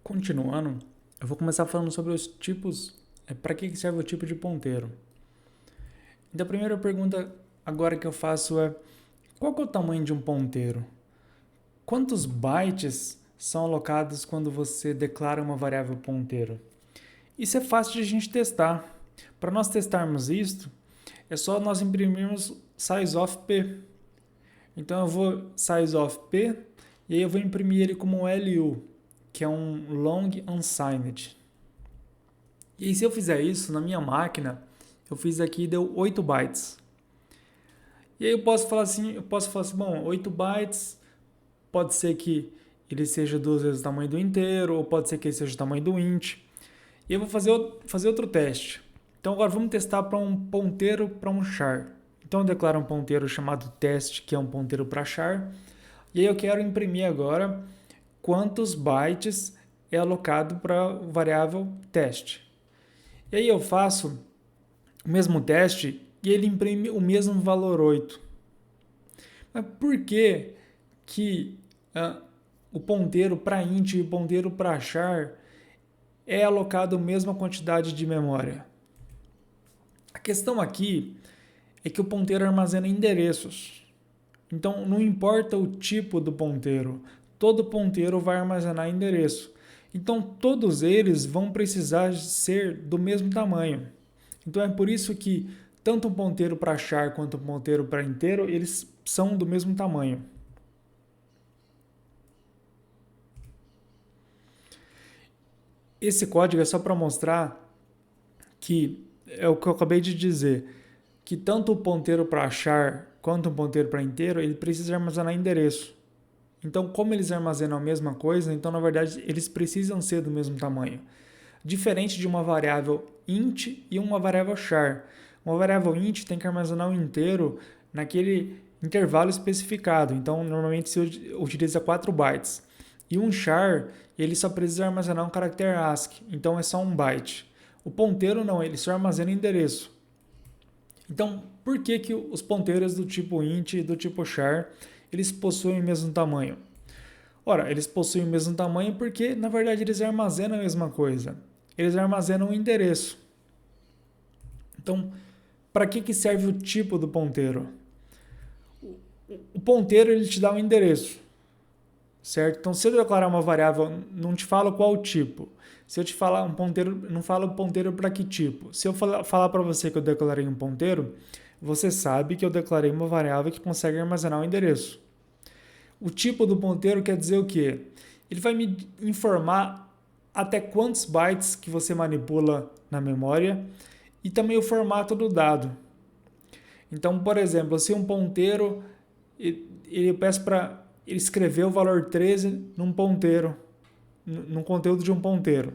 Continuando, eu vou começar falando sobre os tipos, para que serve o tipo de ponteiro. Então a primeira pergunta agora que eu faço é, qual que é o tamanho de um ponteiro? Quantos bytes são alocados quando você declara uma variável ponteiro? Isso é fácil de a gente testar. Para nós testarmos isto, é só nós imprimirmos sizeOf_p. Então eu vou sizeOf_p e aí eu vou imprimir ele como um LU, que é um long unsigned. E aí, se eu fizer isso na minha máquina, eu fiz aqui e deu 8 bytes. E aí eu posso falar assim, bom, 8 bytes pode ser que ele seja duas vezes o tamanho do inteiro, ou pode ser que ele seja o tamanho do int. E eu vou fazer outro teste. Então agora vamos testar para um ponteiro para um char. Então eu declaro um ponteiro chamado teste, que é um ponteiro para char. E aí eu quero imprimir agora quantos bytes é alocado para a variável teste. E aí eu faço o mesmo teste e ele imprime o mesmo valor 8. Mas por que o ponteiro para int e o ponteiro para char é alocado a mesma quantidade de memória? A questão aqui é que o ponteiro armazena endereços. Então não importa o tipo do ponteiro, todo ponteiro vai armazenar endereço. Então todos eles vão precisar ser do mesmo tamanho. Então é por isso que tanto um ponteiro para char quanto um ponteiro para inteiro, eles são do mesmo tamanho. Esse código é só para mostrar que é o que eu acabei de dizer, que tanto o ponteiro para char quanto o ponteiro para inteiro, ele precisa armazenar endereço. Então, como eles armazenam a mesma coisa, então na verdade eles precisam ser do mesmo tamanho. Diferente de uma variável int e uma variável char. Uma variável int tem que armazenar o inteiro naquele intervalo especificado. Então, normalmente se utiliza 4 bytes. E um char, ele só precisa armazenar um caractere ASCII. Então, é só 1 byte. O ponteiro não, ele só armazena endereço. Então, por que os ponteiros do tipo int e do tipo char, eles possuem o mesmo tamanho? Ora, eles possuem o mesmo tamanho porque, na verdade, eles armazenam a mesma coisa. Eles armazenam o endereço. Então, para que serve o tipo do ponteiro? O ponteiro ele te dá um endereço, certo? Então, se eu declarar uma variável, não te falo qual o tipo. Se eu te falar um ponteiro, não falo ponteiro para que tipo. Se eu falar para você que eu declarei um ponteiro, você sabe que eu declarei uma variável que consegue armazenar o endereço. O tipo do ponteiro quer dizer o quê? Ele vai me informar até quantos bytes que você manipula na memória e também o formato do dado. Então, por exemplo, se um ponteiro, ele peço para ele escrever o valor 13 num ponteiro, num conteúdo de um ponteiro.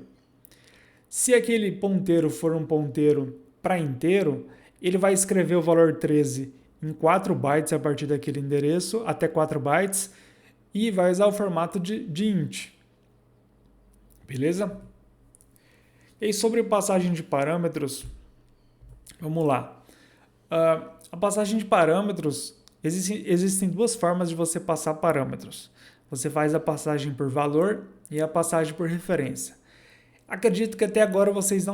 Se aquele ponteiro for um ponteiro para inteiro, ele vai escrever o valor 13 em 4 bytes a partir daquele endereço, até 4 bytes, e vai usar o formato de int. Beleza? E aí, sobre passagem de parâmetros, vamos lá. A passagem de parâmetros, existem duas formas de você passar parâmetros. Você faz a passagem por valor e a passagem por referência. Acredito que até agora vocês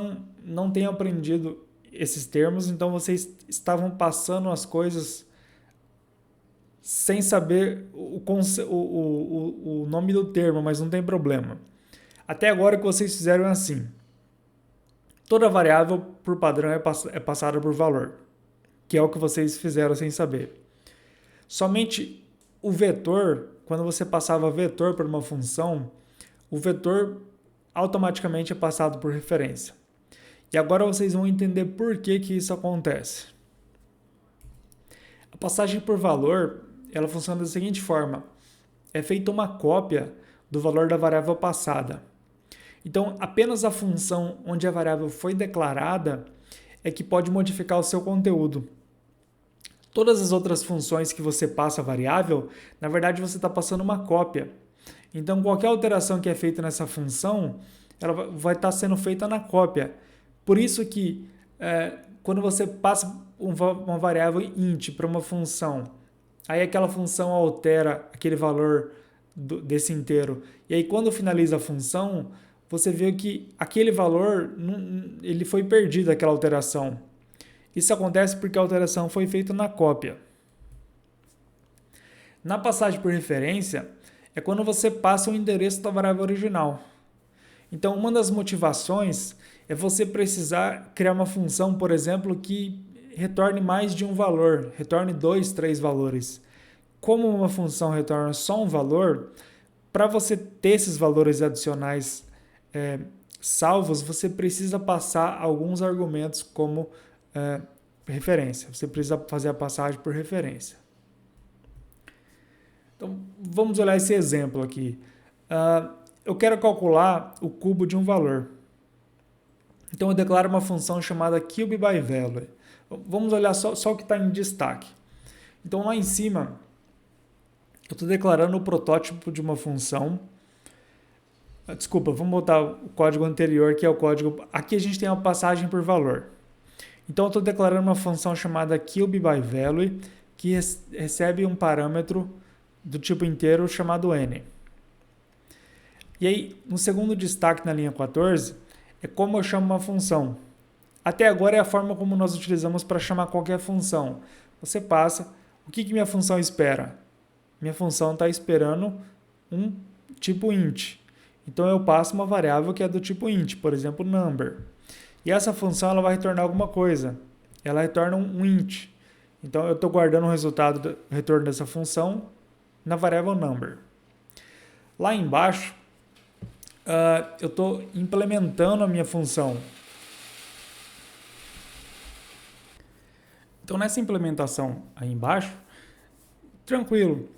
não tenham aprendido esses termos, então vocês estavam passando as coisas sem saber o nome do termo, mas não tem problema. Até agora o que vocês fizeram é assim. Toda variável, por padrão, é passada por valor, que é o que vocês fizeram sem saber. Somente o vetor, quando você passava vetor por uma função, o vetor automaticamente é passado por referência. E agora vocês vão entender por que isso acontece. A passagem por valor, ela funciona da seguinte forma. É feita uma cópia do valor da variável passada. Então, apenas a função onde a variável foi declarada é que pode modificar o seu conteúdo. Todas as outras funções que você passa a variável, na verdade você está passando uma cópia. Então, qualquer alteração que é feita nessa função, ela vai estar sendo feita na cópia. Por isso que quando você passa uma variável int para uma função, aí aquela função altera aquele valor desse inteiro. E aí quando finaliza a função, você vê que aquele valor, ele foi perdido, aquela alteração. Isso acontece porque a alteração foi feita na cópia. Na passagem por referência, é quando você passa o endereço da variável original. Então, uma das motivações é você precisar criar uma função, por exemplo, que retorne mais de um valor, retorne 2, 3 valores. Como uma função retorna só um valor, para você ter esses valores adicionais salvos, você precisa passar alguns argumentos como referência. Você precisa fazer a passagem por referência. Então, vamos olhar esse exemplo aqui. Eu quero calcular o cubo de um valor. Então, eu declaro uma função chamada cubeByValue. Vamos olhar só o que está em destaque. Então, lá em cima, eu estou declarando o protótipo de uma função. Desculpa, vamos botar o código anterior, que é o código... Aqui a gente tem uma passagem por valor. Então, eu estou declarando uma função chamada cubeByValue, que recebe um parâmetro do tipo inteiro chamado n. E aí, no segundo destaque na linha 14, é como eu chamo uma função. Até agora é a forma como nós utilizamos para chamar qualquer função. Você passa, o que minha função espera? Minha função está esperando um tipo int. Então eu passo uma variável que é do tipo int, por exemplo, number. E essa função ela vai retornar alguma coisa. Ela retorna um int. Então eu estou guardando o resultado do retorno dessa função na variável number. Lá embaixo, eu estou implementando a minha função. Então, nessa implementação aí embaixo, tranquilo,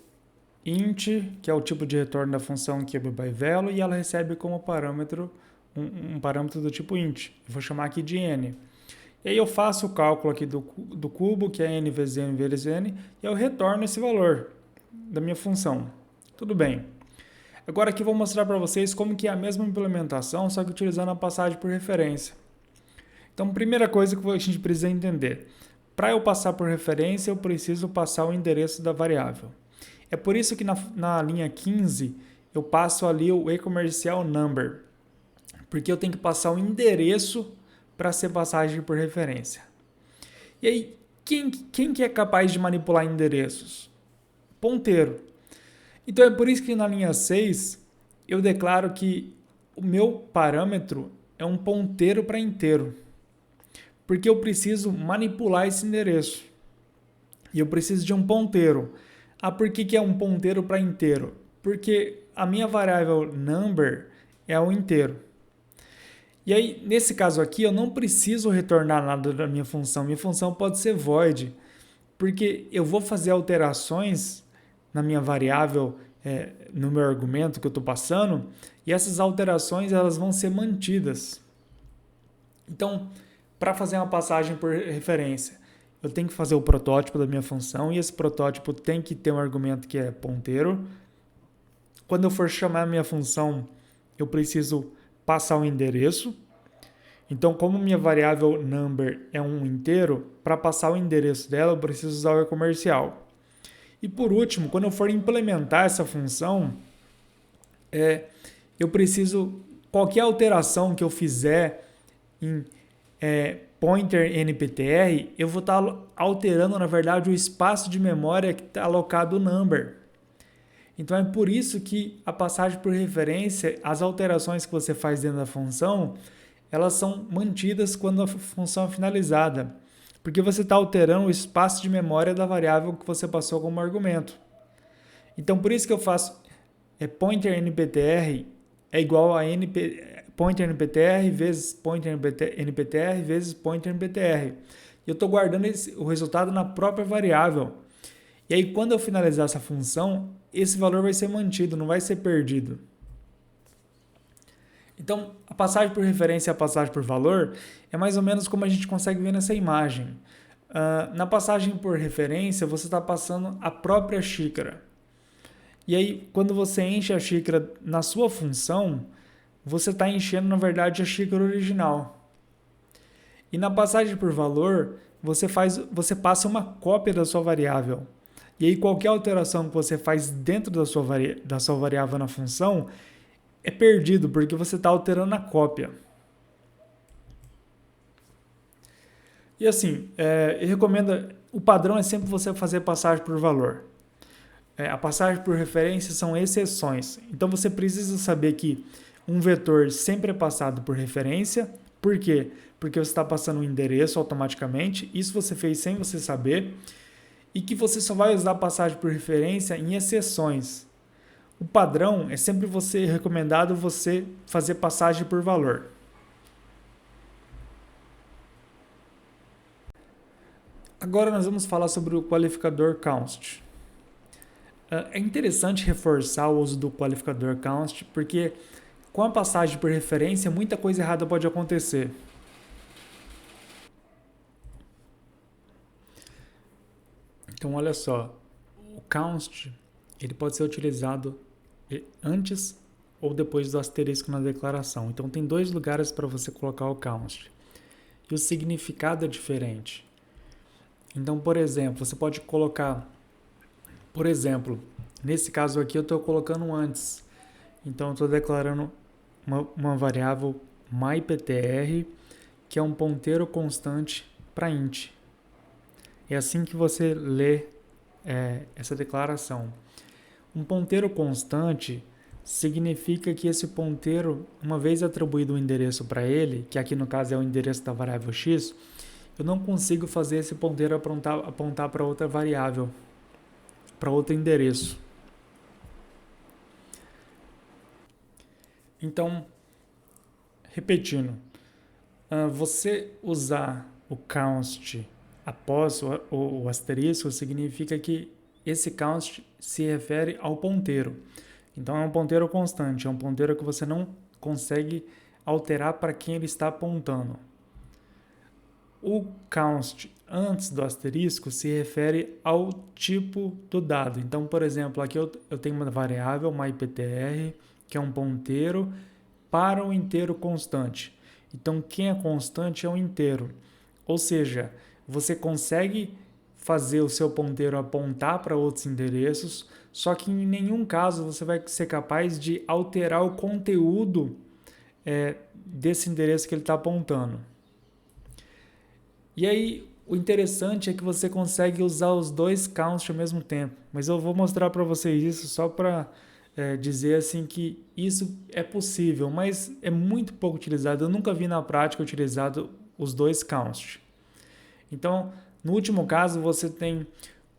int, que é o tipo de retorno da função cubeByValue, e ela recebe como parâmetro um parâmetro do tipo int. Eu vou chamar aqui de n. E aí eu faço o cálculo aqui do cubo, que é n vezes n vezes n, e eu retorno esse valor da minha função. Tudo bem. Agora aqui eu vou mostrar para vocês como que é a mesma implementação, só que utilizando a passagem por referência. Então, primeira coisa que a gente precisa entender. Para eu passar por referência, eu preciso passar o endereço da variável. É por isso que na linha 15, eu passo ali o e-comercial number, porque eu tenho que passar o endereço para ser passagem por referência. E aí, quem que é capaz de manipular endereços? Ponteiro. Então é por isso que na linha 6 eu declaro que o meu parâmetro é um ponteiro para inteiro. Porque eu preciso manipular esse endereço. E eu preciso de um ponteiro. Por que é um ponteiro para inteiro? Porque a minha variável number é o inteiro. E aí, nesse caso aqui, eu não preciso retornar nada da minha função. Minha função pode ser void. Porque eu vou fazer alterações na minha variável, no meu argumento que eu estou passando, e essas alterações elas vão ser mantidas. Então, para fazer uma passagem por referência, eu tenho que fazer o protótipo da minha função, e esse protótipo tem que ter um argumento que é ponteiro. Quando eu for chamar a minha função, eu preciso passar o endereço. Então, como minha variável number é um inteiro, para passar o endereço dela, eu preciso usar o e-comercial. E por último, quando eu for implementar essa função, eu preciso, qualquer alteração que eu fizer em pointer nptr, eu vou estar alterando, na verdade, o espaço de memória que está alocado no number. Então é por isso que a passagem por referência, as alterações que você faz dentro da função, elas são mantidas quando a função é finalizada. Porque você está alterando o espaço de memória da variável que você passou como argumento. Então, por isso que eu faço pointer nptr é igual a pointer nptr vezes pointer nptr vezes pointer nptr. E eu estou guardando o resultado na própria variável. E aí, quando eu finalizar essa função, esse valor vai ser mantido, não vai ser perdido. Então, a passagem por referência e a passagem por valor é mais ou menos como a gente consegue ver nessa imagem. Na passagem por referência, você está passando a própria xícara. E aí, quando você enche a xícara na sua função, você está enchendo, na verdade, a xícara original. E na passagem por valor, você passa uma cópia da sua variável. E aí qualquer alteração que você faz dentro da sua variável na função é perdido, porque você está alterando a cópia. E assim, eu recomendo, o padrão é sempre você fazer passagem por valor. A passagem por referência são exceções. Então você precisa saber que um vetor sempre é passado por referência. Por quê? Porque você está passando um endereço automaticamente. Isso você fez sem você saber. E que você só vai usar passagem por referência em exceções. O padrão é sempre recomendado você fazer passagem por valor. Agora nós vamos falar sobre o qualificador const. É interessante reforçar o uso do qualificador const, porque com a passagem por referência, muita coisa errada pode acontecer. Então, olha só, o const ele pode ser utilizado antes ou depois do asterisco na declaração. Então, tem dois lugares para você colocar o const. E o significado é diferente. Então, por exemplo, você pode colocar, por exemplo, nesse caso aqui eu estou colocando antes. Então, eu estou declarando uma variável myPtr, que é um ponteiro constante para int. É assim que você lê essa declaração. Um ponteiro constante significa que esse ponteiro, uma vez atribuído um endereço para ele, que aqui no caso é o endereço da variável x, eu não consigo fazer esse ponteiro apontar para outra variável, para outro endereço. Então, repetindo, você usar o const após o asterisco significa que esse const se refere ao ponteiro. Então, é um ponteiro constante, é um ponteiro que você não consegue alterar para quem ele está apontando. O const antes do asterisco se refere ao tipo do dado. Então, por exemplo, aqui eu tenho uma variável myPtr, que é um ponteiro para um inteiro constante. Então, quem é constante é um inteiro. Ou seja, você consegue fazer o seu ponteiro apontar para outros endereços, só que em nenhum caso você vai ser capaz de alterar o conteúdo desse endereço que ele está apontando. E aí, o interessante é que você consegue usar os dois counts ao mesmo tempo. Mas eu vou mostrar para vocês isso só para dizer assim que isso é possível, mas é muito pouco utilizado. Eu nunca vi na prática utilizado os dois counts. Então, no último caso, você tem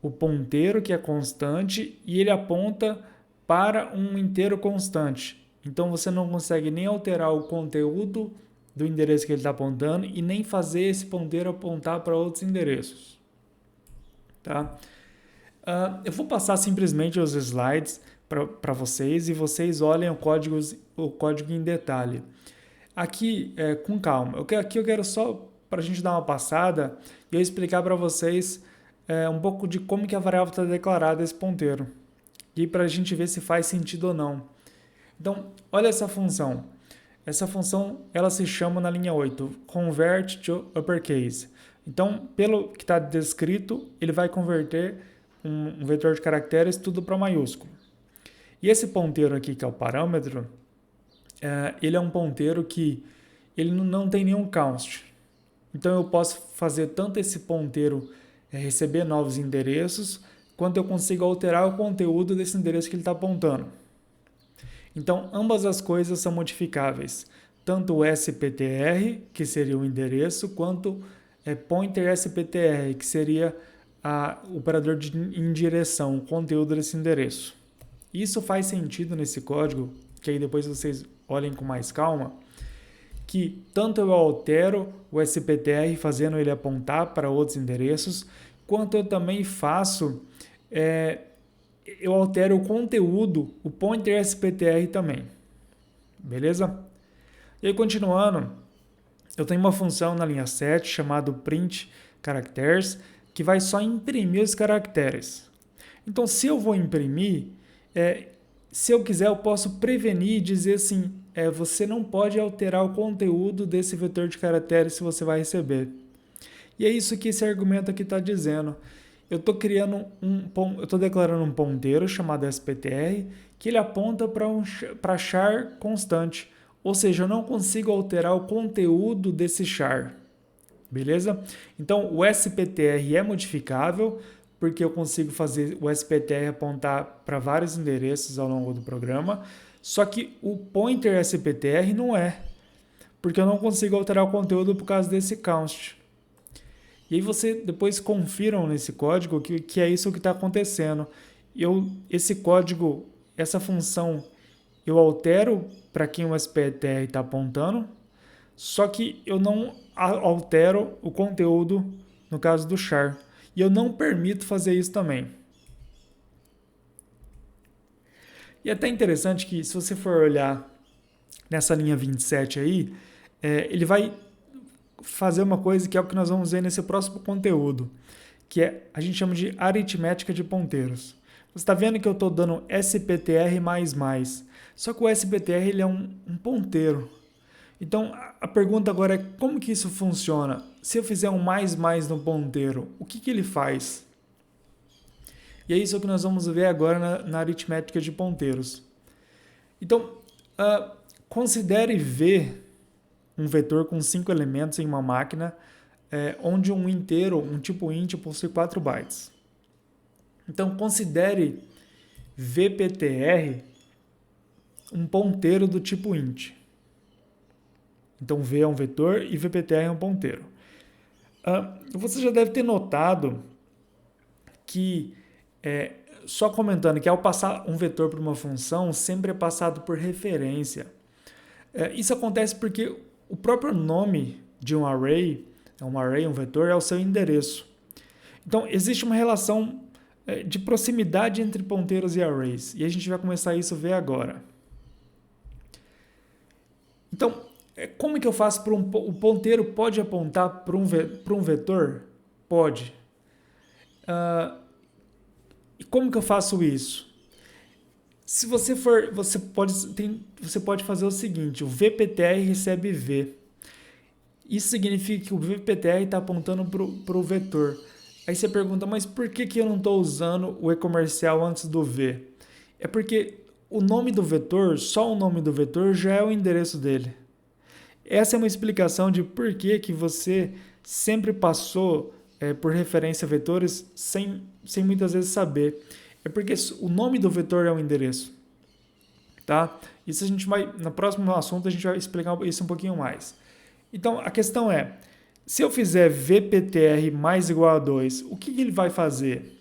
o ponteiro que é constante e ele aponta para um inteiro constante. Então, você não consegue nem alterar o conteúdo do endereço que ele está apontando e nem fazer esse ponteiro apontar para outros endereços. Tá? Eu vou passar simplesmente os slides para vocês e vocês olhem o código em detalhe. Aqui, com calma, aqui eu quero só para a gente dar uma passada e eu explicar para vocês um pouco de como que a variável está declarada esse ponteiro e para a gente ver se faz sentido ou não. Então, olha essa função. Essa função ela se chama na linha 8, convert to uppercase. Então, pelo que está descrito, ele vai converter um vetor de caracteres tudo para maiúsculo. E esse ponteiro aqui, que é o parâmetro, ele é um ponteiro que ele não tem nenhum const. Então, eu posso fazer tanto esse ponteiro receber novos endereços, quanto eu consigo alterar o conteúdo desse endereço que ele está apontando. Então, ambas as coisas são modificáveis, tanto o SPTR, que seria o endereço, quanto pointer SPTR, que seria o operador em direção, o conteúdo desse endereço. Isso faz sentido nesse código, que aí depois vocês olhem com mais calma, que tanto eu altero o SPTR fazendo ele apontar para outros endereços, quanto eu também faço... eu altero o conteúdo, o pointer SPTR também. Beleza? E aí, continuando, eu tenho uma função na linha 7 chamada print characters, que vai só imprimir os caracteres. Então, se eu vou imprimir, se eu quiser, eu posso prevenir e dizer assim, você não pode alterar o conteúdo desse vetor de caracteres se você vai receber. E é isso que esse argumento aqui está dizendo. eu estou declarando um ponteiro chamado SPTR que ele aponta para char constante, ou seja, eu não consigo alterar o conteúdo desse char, beleza? Então o SPTR é modificável porque eu consigo fazer o SPTR apontar para vários endereços ao longo do programa, só que o pointer SPTR não é, porque eu não consigo alterar o conteúdo por causa desse const. E aí você depois confiram nesse código que é isso que está acontecendo. Esse código, essa função, eu altero para quem o SPTR está apontando, só que eu não altero o conteúdo no caso do char. E eu não permito fazer isso também. E é até interessante que se você for olhar nessa linha 27 aí, ele vai fazer uma coisa que é o que nós vamos ver nesse próximo conteúdo, que a gente chama de aritmética de ponteiros. Você está vendo que eu estou dando SPTR++, só que o SPTR ele é um ponteiro. Então a pergunta agora é como que isso funciona? Se eu fizer um mais no ponteiro, o que ele faz? E é isso que nós vamos ver agora na aritmética de ponteiros. Então, considere V um vetor com 5 elementos em uma máquina, onde um inteiro, um tipo int, possui 4 bytes. Então, considere VPTR um ponteiro do tipo int. Então, V é um vetor e VPTR é um ponteiro. Você já deve ter notado que, só comentando que ao passar um vetor por uma função, sempre é passado por referência. Isso acontece porque o próprio nome de um array, um vetor, é o seu endereço. Então, existe uma relação de proximidade entre ponteiros e arrays, e a gente vai começar isso a ver agora. Então, como que eu faço para o ponteiro pode apontar para um vetor? Pode. E como que eu faço isso? Se você for, você pode fazer o seguinte: o VPTR recebe V. Isso significa que o VPTR está apontando para o vetor. Aí você pergunta, mas por que eu não estou usando o e-comercial antes do V? É porque o nome do vetor, só o nome do vetor já é o endereço dele. Essa é uma explicação de por que você sempre passou por referência a vetores sem muitas vezes saber. É porque o nome do vetor é o endereço. Tá? Isso a gente vai, no próximo assunto a gente vai explicar isso um pouquinho mais. Então a questão é, se eu fizer VPTR mais igual a 2, o que ele vai fazer?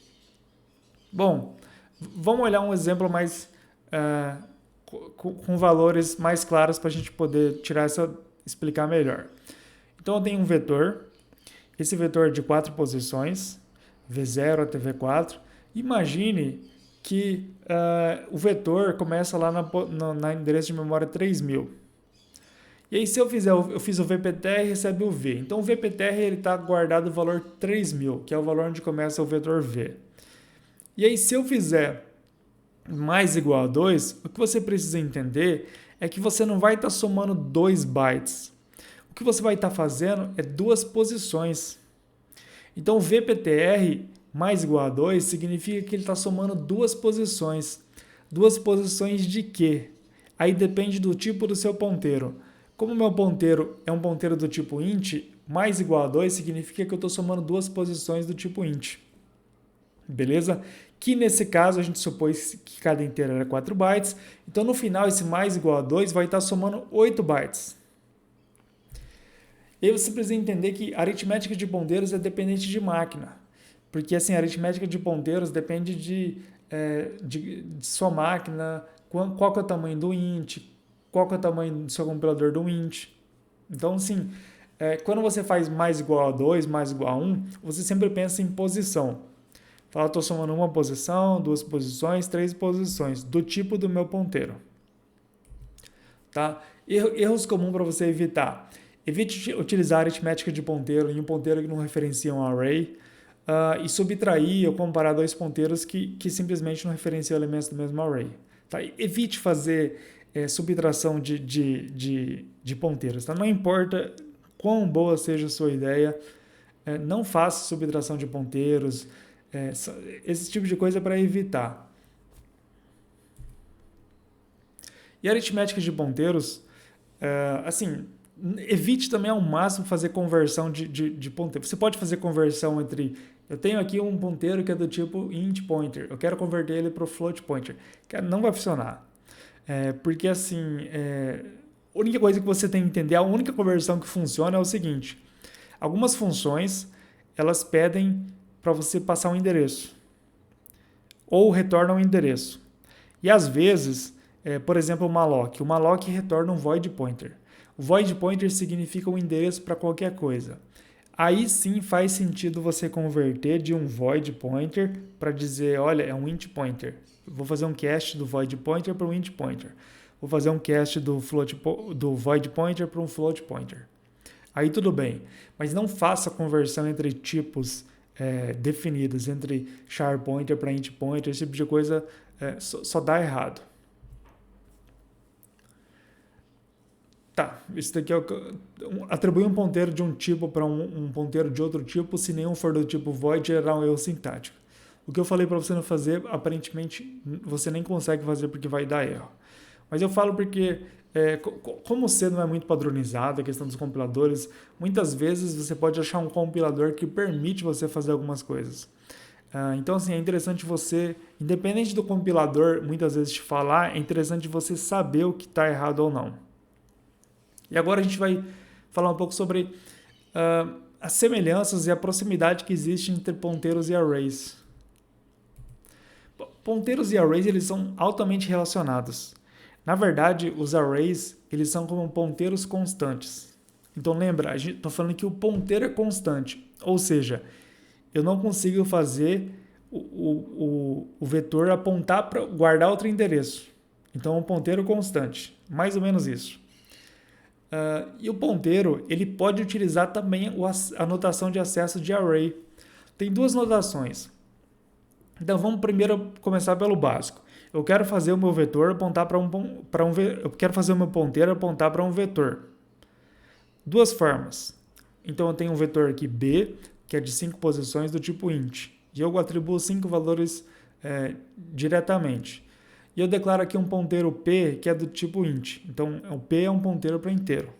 Bom, vamos olhar um exemplo mais com valores mais claros para a gente poder explicar melhor. Então eu tenho um vetor, esse vetor é de 4 posições, V0 até V4. Imagine que o vetor começa lá na endereço de memória 3000. E aí se eu fiz o VPTR, recebe o V. Então o VPTR está guardado o valor 3000, que é o valor onde começa o vetor V. E aí se eu fizer mais igual a 2, o que você precisa entender é que você não vai estar somando 2 bytes. O que você vai estar fazendo é 2 posições. Então, VPTR mais igual a 2 significa que ele está somando 2 posições. 2 posições de quê? Aí depende do tipo do seu ponteiro. Como o meu ponteiro é um ponteiro do tipo int, mais igual a 2 significa que eu estou somando 2 posições do tipo int. Beleza? Que nesse caso a gente supôs que cada inteiro era 4 bytes. Então, no final, esse mais igual a 2 vai estar somando 8 bytes. E aí você precisa entender que a aritmética de ponteiros é dependente de máquina. Porque assim, a aritmética de ponteiros depende de sua máquina, qual que é o tamanho do int, qual que é o tamanho do seu compilador do int. Então, assim, quando você faz mais igual a 2, mais igual a 1, você sempre pensa em posição. Fala, estou somando uma posição, 2 posições, 3 posições, do tipo do meu ponteiro. Tá? Erros comuns para você evitar. Evite utilizar a aritmética de ponteiro em um ponteiro que não referencia um array e subtrair ou comparar 2 ponteiros que simplesmente não referenciam elementos do mesmo array. Tá? Evite fazer subtração de ponteiros. Tá? Não importa quão boa seja a sua ideia, não faça subtração de ponteiros, Esse tipo de coisa é para evitar. E aritmética de ponteiros, assim, evite também ao máximo fazer conversão de ponteiro. Você pode fazer conversão entre... Eu tenho aqui um ponteiro que é do tipo int pointer. Eu quero converter ele para o float pointer. Cara, não vai funcionar. Porque assim, a única coisa que você tem que entender, a única conversão que funciona é o seguinte. Algumas funções, elas pedem para você passar um endereço. Ou retornam um endereço. E às vezes, por exemplo, o malloc. O malloc retorna um void pointer. O void pointer significa um endereço para qualquer coisa. Aí sim faz sentido você converter de um void pointer para dizer, olha, é um int pointer. Vou fazer um cast do void pointer para um int pointer. Vou fazer um cast do void pointer para um float pointer. Aí tudo bem, mas não faça conversão entre tipos definidos, entre char pointer para int pointer, esse tipo de coisa só dá errado. Tá, isso daqui é atribuir um ponteiro de um tipo para um ponteiro de outro tipo, se nenhum for do tipo void, gerar um erro sintático. O que eu falei para você não fazer, aparentemente você nem consegue fazer porque vai dar erro. Mas eu falo porque, como C não é muito padronizado, a questão dos compiladores, muitas vezes você pode achar um compilador que permite você fazer algumas coisas. Então, assim, é interessante você, independente do compilador muitas vezes te falar, é interessante você saber o que está errado ou não. E agora a gente vai falar um pouco sobre as semelhanças e a proximidade que existe entre ponteiros e arrays. Ponteiros e arrays eles são altamente relacionados. Na verdade, os arrays eles são como ponteiros constantes. Então lembra, a gente está falando que o ponteiro é constante, ou seja, eu não consigo fazer o vetor apontar para guardar outro endereço. Então é um ponteiro constante, mais ou menos isso. E o ponteiro ele pode utilizar também a notação de acesso de array. Tem duas notações. Então vamos primeiro começar pelo básico. Eu quero fazer o meu vetor apontar eu quero fazer o meu ponteiro apontar para um vetor. Duas formas. Então eu tenho um vetor aqui B, que é de 5 posições do tipo int. E eu atribuo 5 valores diretamente. E eu declaro aqui um ponteiro P, que é do tipo int. Então, o P é um ponteiro para inteiro.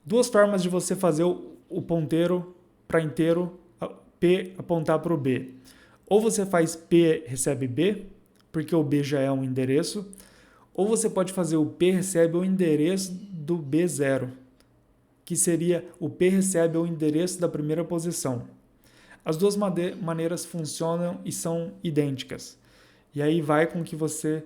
Duas formas de você fazer o ponteiro para inteiro, P apontar para o B. Ou você faz P recebe B, porque o B já é um endereço. Ou você pode fazer o P recebe o endereço do B0, que seria o P recebe o endereço da primeira posição. As duas maneiras funcionam e são idênticas. E aí vai com que você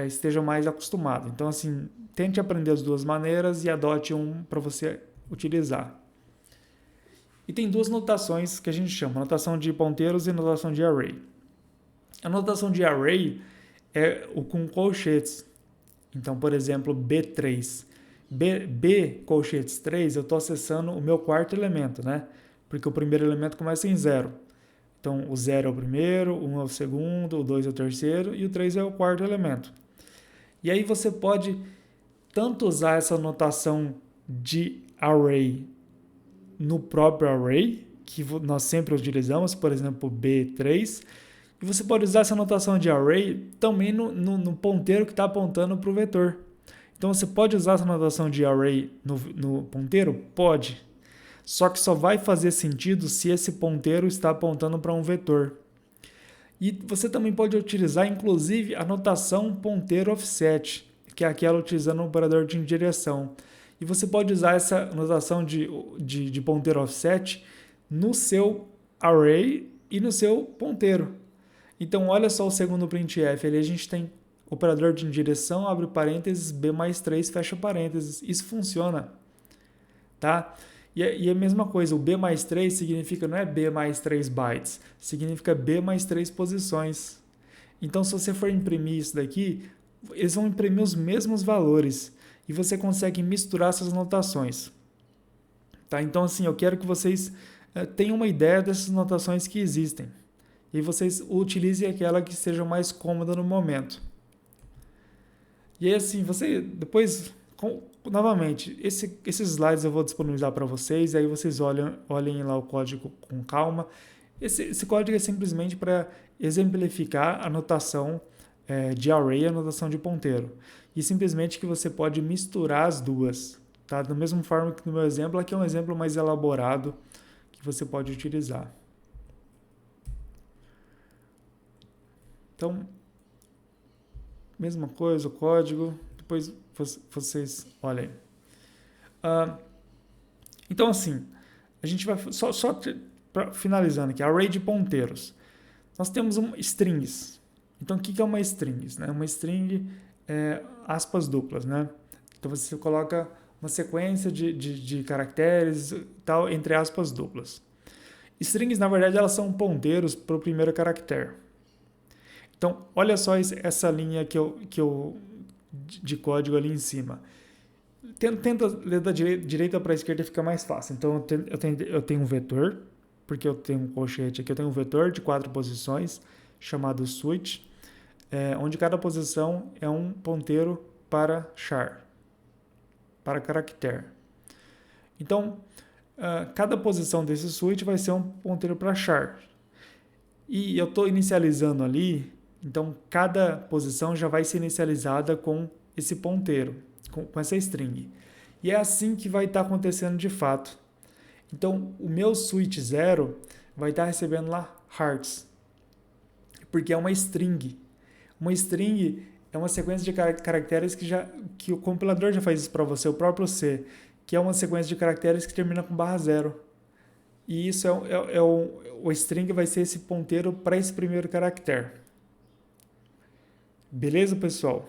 esteja mais acostumado. Então, assim, tente aprender as duas maneiras e adote um para você utilizar. E tem duas notações que a gente chama, notação de ponteiros e notação de array. A notação de array é o com colchetes. Então, por exemplo, B3. B colchetes 3, eu estou acessando o meu quarto elemento, né? Porque o primeiro elemento começa em 0. Então, o 0 é o primeiro, o 1 é o segundo, o 2 é o terceiro e o 3 é o quarto elemento. E aí você pode tanto usar essa notação de array no próprio array, que nós sempre utilizamos, por exemplo, B3, e você pode usar essa notação de array também no ponteiro que está apontando para o vetor. Então, você pode usar essa notação de array no ponteiro? Pode. Só que só vai fazer sentido se esse ponteiro está apontando para um vetor. E você também pode utilizar, inclusive, a notação ponteiro offset, que é aquela utilizando o operador de indireção. E você pode usar essa notação de ponteiro offset no seu array e no seu ponteiro. Então, olha só o segundo printf. Ali a gente tem operador de indireção, abre parênteses, B mais 3, fecha parênteses. Isso funciona. Tá? E a mesma coisa, o B mais 3 significa, não é B mais 3 bytes, significa B mais 3 posições. Então, se você for imprimir isso daqui, eles vão imprimir os mesmos valores e você consegue misturar essas notações. Tá? Então, assim, eu quero que vocês tenham uma ideia dessas notações que existem e vocês utilizem aquela que seja mais cômoda no momento. E aí, assim, você depois... Novamente, esses slides eu vou disponibilizar para vocês, aí vocês olhem lá o código com calma Esse código é simplesmente para exemplificar a notação de array e a notação de ponteiro. E simplesmente que você pode misturar as duas. Tá? Da mesma forma que no meu exemplo, aqui é um exemplo mais elaborado que você pode utilizar. Então, mesma coisa, o código, depois vocês olhem. Então, assim, a gente vai só finalizando aqui, array de ponteiros. Nós temos strings. Então, o que é uma string? Né? Uma string é aspas duplas, né? Então, você coloca uma sequência de caracteres tal entre aspas duplas. Strings, na verdade, elas são ponteiros para o primeiro caractere. Então, olha só essa linha de código ali em cima. Tenta ler da direita para a esquerda, fica mais fácil. Então, eu tenho um vetor, porque eu tenho um colchete aqui. Eu tenho um vetor de 4 posições, chamado switch, onde cada posição é um ponteiro para char, para caractere. Então, cada posição desse switch vai ser um ponteiro para char. E eu estou inicializando ali, então cada posição já vai ser inicializada com esse ponteiro, com essa string. E é assim que vai estar acontecendo de fato. Então, o meu switch 0 vai estar recebendo lá hearts, porque é uma string. Uma string é uma sequência de caracteres que o compilador já faz isso para você, o próprio C, que é uma sequência de caracteres que termina com /0. E isso o string vai ser esse ponteiro para esse primeiro caractere. Beleza, pessoal?